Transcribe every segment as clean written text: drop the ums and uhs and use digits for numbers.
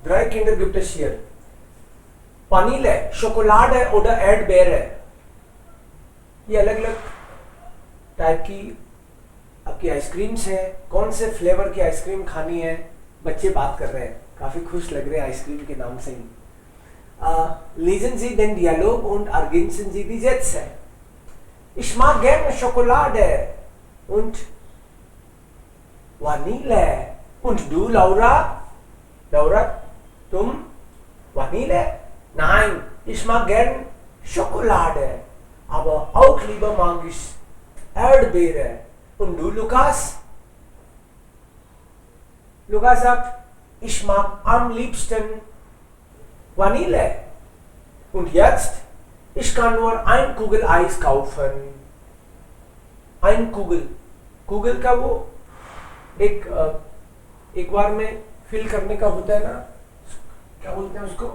Drei Kinder gibt es hier. Vanille, Schokolade oder Erdbeere. ये अलग अलग टाइप की आपकी आइसक्रीम्स है। कौन से फ्लेवर की आइसक्रीम खानी है? बच्चे बात कर रहे हैं, काफी खुश लग रहे हैं आइसक्रीम के नाम से ही। Lesen Sie den Dialog und ergänzen Sie die Sätze. Ich mag gerne Schokolade und Vanille. Und du, Laura? Laura, तुम Vanille? Nein, ich mag gern Schokolade, aber auch lieber mag ich Erdbeere. Und du, Lukas? Lukas sagt, ich mag am liebsten Vanille. Und jetzt, ich kann nur ein Kugel Eis kaufen. Ein Kugel. Kugel का वो एक बार में fill करने का होता है ना, क्या बोलते हैं उसको?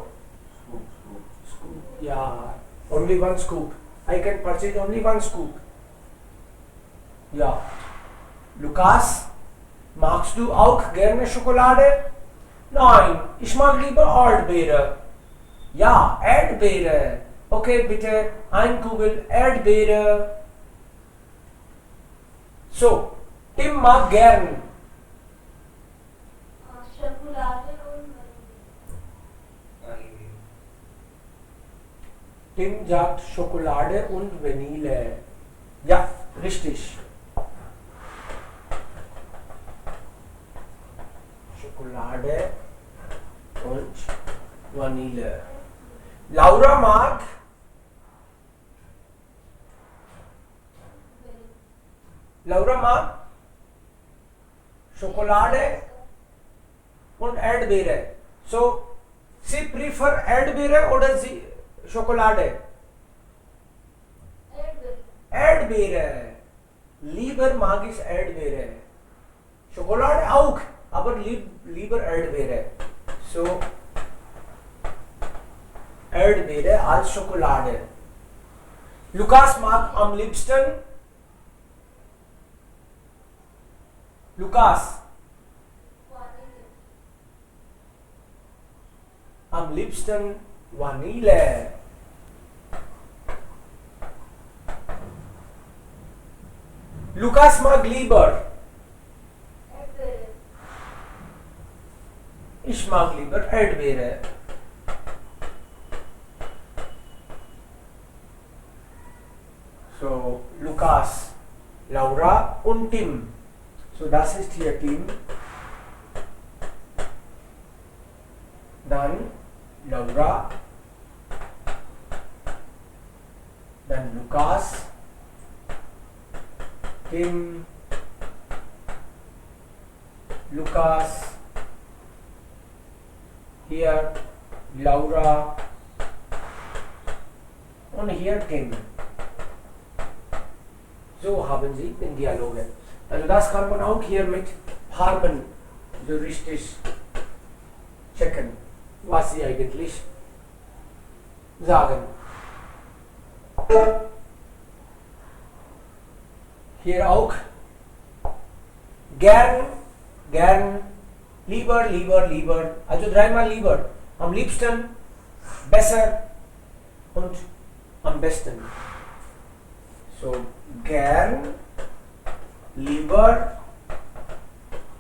Yeah, only one scoop. I can purchase only one scoop. Ja. Lukas, magst du auch gerne Schokolade? Nein, ich mag lieber Erdbeere. Ja, Erdbeere. Okay, bitte ein Kugel Erdbeere. So, Tim mag gern Schokolade und Vanille. Tim sagt Schokolade und Vanille. Ja, richtig. Schokolade und Vanille. Laura mag Schokolade und Erdbeere. So, sie prefer Erdbeere oder sie Schokolade? Erdbeere. Lieber mag ich Erdbeere. Schokolade auch, aber lieber Erdbeere. So, Erdbeere als Schokolade. Lukas mag am liebsten am liebsten Vanille. Lukas mag lieber. Ich mag lieber Erdbeere. So, Lukas, Laura und Tim. So, das ist hier Tim. Dann Laura. Dann Lukas. Tim. Lukas. Hier Laura. Und hier Tim. So haben Sie den Dialog. Also das kann man auch hier mit Farben so richtig checken, was Sie eigentlich sagen. Hier auch gern, lieber, also dreimal lieber, am liebsten, besser und am besten. So, gern, lieber,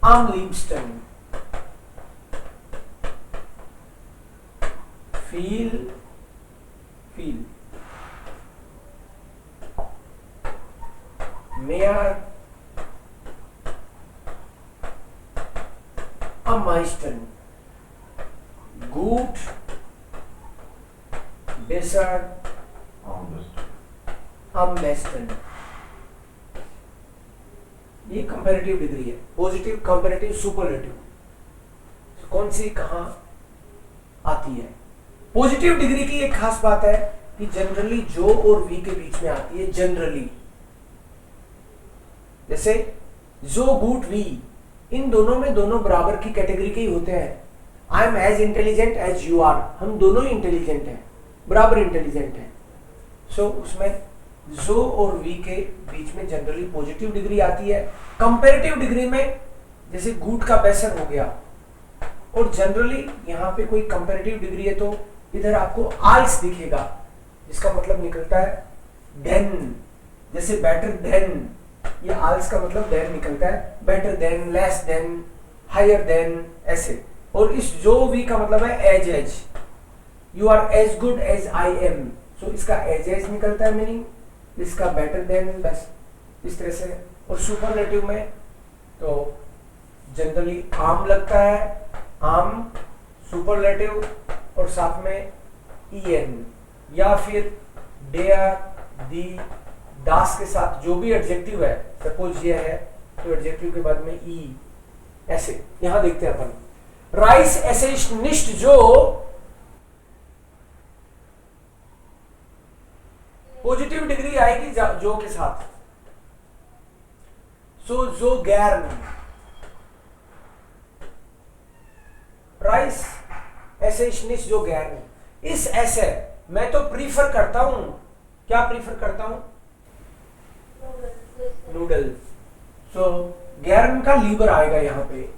am liebsten, viel, mehr, am meisten, gut, besser, am besten. ये comparative degree है, positive, comparative, superlative. कौन सी कहां आती है? Positive degree की एक खास बात है कि जनरली जो और वी के बीच में आती है। जनरली जैसे जो, गुड, वी, इन दोनों में दोनों बराबर की कैटेगरी के ही होते हैं। I am as intelligent as you are, हम दोनों ही इंटेलिजेंट हैं, बराबर इंटेलिजेंट हैं। सो उसमें जो और वी के बीच में जनरली पॉजिटिव डिग्री आती है। कंपैरेटिव डिग्री में जैसे गुड का बेसर हो गया, और जनरली यहाँ पे कोई कंपैरेटिव डिग्री है तो इधर आपको आल्स दिखेगा, जिसका मतलब निकलता है देन। जैसे बेटर देन, ये आल्स का मतलब देन निकलता है, better than, less than, higher than, ऐसे। और इस जो वी का मतलब है as as, you are as good as I am, so इसका एज एज निकलता है मीनिंग, इसका बेटर देन, बस इस तरह से। और सुपरलेटिव में तो जनरली आम लगता है, आम सुपरलेटिव, और साथ में en, या फिर डेयर, दी, दास के साथ जो भी एडजेक्टिव है, सपोज ये है तो एडजेक्टिव के बाद में ई, ऐसे। यहां देखते हैं अपन राइस ऐसे निष्ठ जो पॉजिटिव डिग्री आएगी जो के साथ, सो जो गैर, राइस ऐसे निष्ठ जो गैर। इस ऐसे मैं तो प्रीफर करता हूं, क्या प्रीफर करता हूं? नूडल। सो गैरन का लीवर आएगा यहां पे।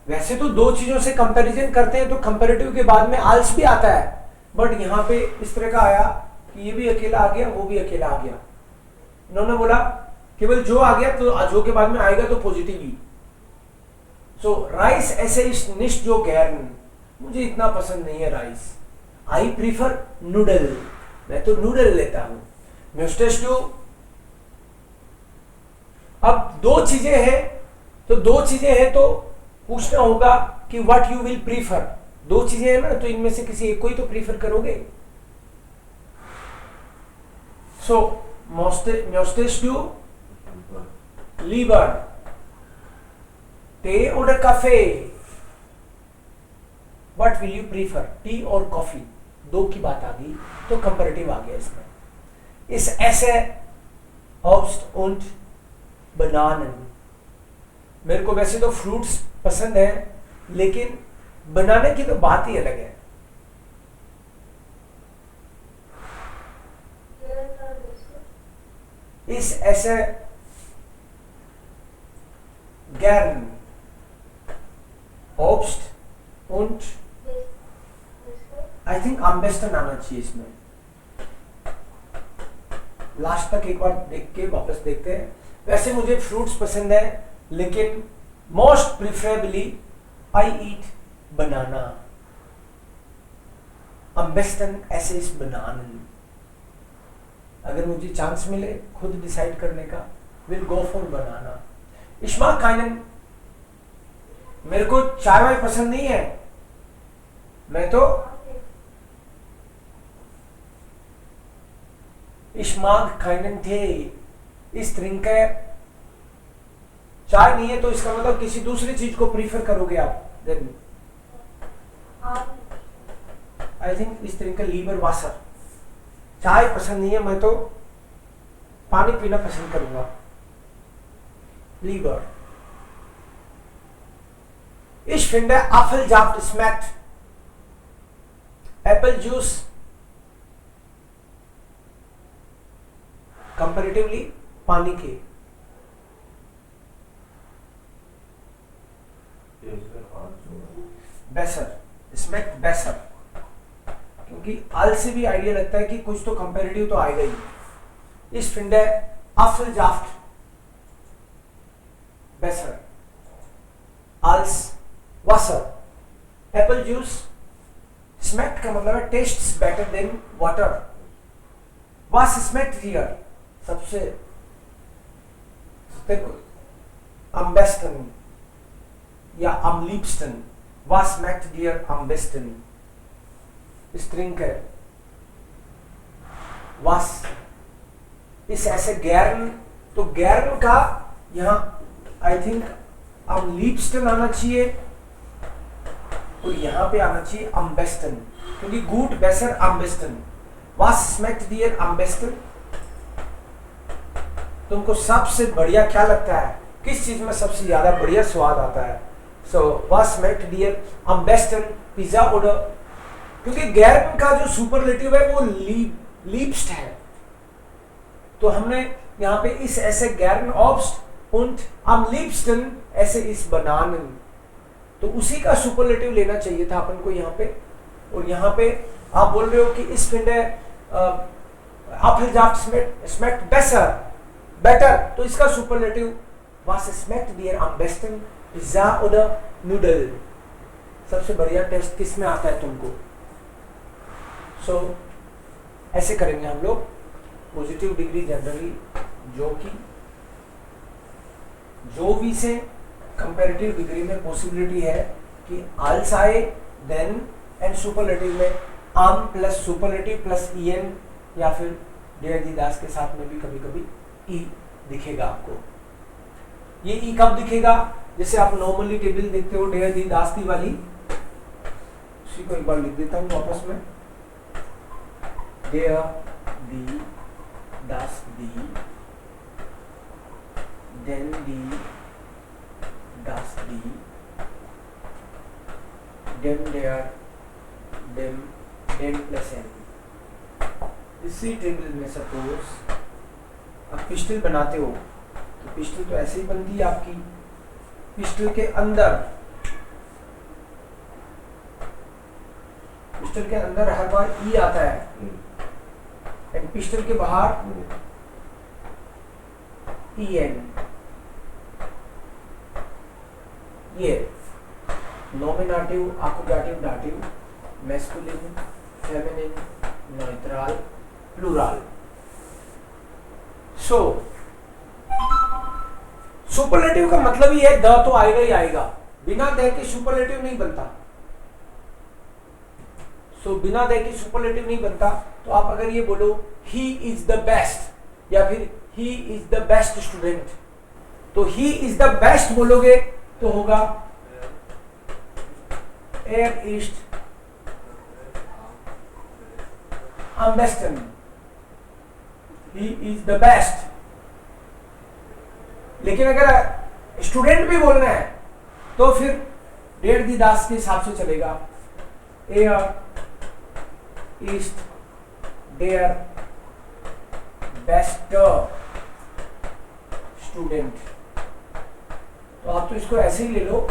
वैसे तो दो चीजों से कंपैरिजन करते हैं तो कंपैरेटिव के बाद में आल्स भी आता है, बट यहां पे इस तरह का आया कि ये भी अकेला आ गया, वो भी अकेला आ गया। इन्होंने बोला केवल जो आ गया तो जो के बाद में आएगा तो पॉजिटिव ही। सो राइस ऐसे निष्ठ जो गैरन, मुझे इतना पसंद नहीं है राइस, आई प्रीफर नूडल, मैं तो नूडल लेता हूं। म्यूस्टेस्टू, अब दो चीजें हैं तो पूछना होगा कि व्हाट यू विल प्रीफर। दो चीजें हैं ना, तो इनमें से किसी एक को ही तो प्रीफर करोगे। सो म्यूस्टेस्टू, लीवर, टे और cafe, what will you prefer, T और कॉफी। दो की बात आ गई तो कंपैरेटिव आ गया इसमें। इस ऐसे ऑब्स्ट und बनानन, मेरे को वैसे तो फ्रूट्स पसंद है, लेकिन बनाने की तो बात ही अलग है। इस ऐसे gern, Obst und I think am besten आना चाहिए इसमें। लास्ट तक एक बार देख के वापस देखते हैं। वैसे मुझे फ्रूट्स पसंद है, लेकिन most preferably I eat banana. am besten esse ich Bananen। अगर मुझे चांस मिले खुद डिसाइड करने का, विल गो फॉर बनाना। इश्मा काइनन, मेरे को चाय वाय पसंद नहीं है, मैं तो इश्माग काइनन थे इस trinke, चाय नहीं है तो इसका मतलब किसी दूसरी चीज को प्रीफर करोगे आप। देन आई थिंक इस trinke लीवर वासर, चाय पसंद नहीं है, मैं तो पानी पीना पसंद करूंगा। Liver. Ich finde Apfelsaft schmeckt, Apple juice comparatively पानी के। बेसर, schmeckt besser, क्योंकि आल से भी आइडिया लगता है कि कुछ तो कंपैरेटिव तो आएगा ही। Ich finde Apfelsaft besser als Wasser। Apple juice schmeckt का मतलब है tastes better than water। Was schmeckt dir सबसे am besten या am liebsten। Was schmeckt dir am besten? Ich trinke was इस ऐसे gern, तो gern का यहाँ आई थिंक am liebsten आना चाहिए और यहाँ पे आना चाहिए am besten, क्योंकि gut besser am besten। Was schmeckt dir am besten? तुमको सबसे बढ़िया क्या लगता है, किस चीज में सबसे ज्यादा बढ़िया स्वाद आता है? So was schmeckt dir am besten pizza order, क्योंकि गैर का जो सुपरलेटिव है वो लीब्स्ट है, तो हमने यहाँ पे इस ऐसे गैरन ऑब्स्ट und am liebsten ऐसे इस बनानन, तो उसी का सुपरलेटिव लेना चाहिए था अपन को यहाँ पे। और यहाँ पे आप बोल रहे हो कि इस फिंडे Apfelsaft schmeckt besser, better, तो इसका superlative was schmeckt dir am besten, Pizza oder Nudel? सबसे बढ़िया टेस्ट किस में आता है तुमको? सो ऐसे करेंगे हम लोग पॉजिटिव डिग्री जनरली, जो कि जो भी से कंपैरेटिव डिग्री में पॉसिबिलिटी है कि als आए, then एंड सुपरलेटिव में am plus superlative plus en, या फिर डेयर दी दास के साथ में भी कभी कभी ई दिखेगा आपको। ये ई कब दिखेगा? जैसे आप नॉर्मली टेबल देखते हो डेयर दी दास दी वाली, उसी को एक बार लिख देता हूँ वापस में, डेयर दी दास दी, देन दी दास दी, देन डेयर, देन डेन प्लस एन। इसी टेबल में सपोज आप पिस्टल बनाते हो, तो पिस्टल तो ऐसे ही बनती है आपकी। पिस्टल के अंदर हर बार ई आता है, एंड पिस्टल के बाहर ई एन। ये nominative, accusative, dative, masculine, feminine, neutral, plural. So superlative का मतलब ही है द तो आएगा ही आएगा, बिना द के सुपरलेटिव नहीं बनता। सो बिना द के सुपरलेटिव नहीं बनता। तो आप अगर ये बोलो ही इज द बेस्ट या फिर he is the best student, तो ही इज द बेस्ट बोलोगे तो होगा एर east am besten, he is the best। लेकिन अगर स्टूडेंट भी बोलना है तो फिर डेढ़ दी दास के हिसाब से चलेगा, एर इस्ट देयर बेस्ट स्टूडेंट। तो आप तो इसको ऐसे ही ले लो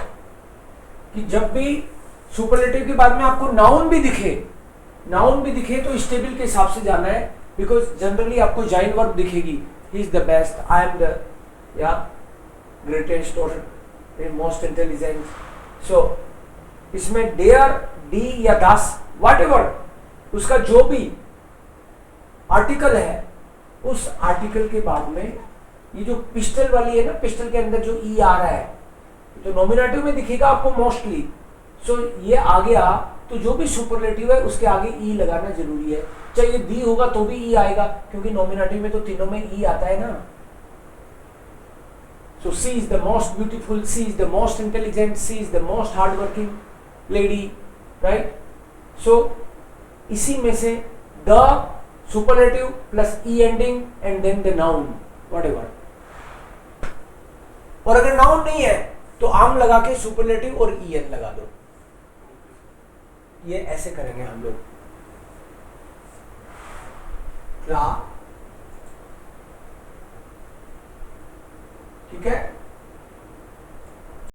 कि जब भी सुपरलेटिव के बाद में आपको नाउन भी दिखे तो इस टेबल के हिसाब से जाना है, बिकॉज जनरली आपको जॉइन वर्ब दिखेगी, he is the best, I am the या ग्रेटेस्ट और मोस्ट इंटेलिजेंट। सो इसमें डेयर, डी या दास, व्हाटएवर उसका जो भी आर्टिकल है, उस आर्टिकल के बाद में ये जो पिस्टल वाली है ना, पिस्टल के अंदर जो ई आ रहा है तो नॉमिनेटिव में दिखेगा आपको मोस्टली। सो ये आ गया, तो जो भी सुपरलेटिव है उसके आगे ई लगाना जरूरी है। चाहे ये दी होगा तो भी ई आएगा, क्योंकि नॉमिनेटिव में तो तीनों में ई आता है ना। So she is the most beautiful, she is the most intelligent, she is the most hard working lady, right. So इसी में से the superlative plus E ending and then the noun whatever. और अगर नाउन नहीं है तो आम लगा के सुपरलेटिव और ई एन लगा दो। ये ऐसे करेंगे हम लोग। क्या ठीक है?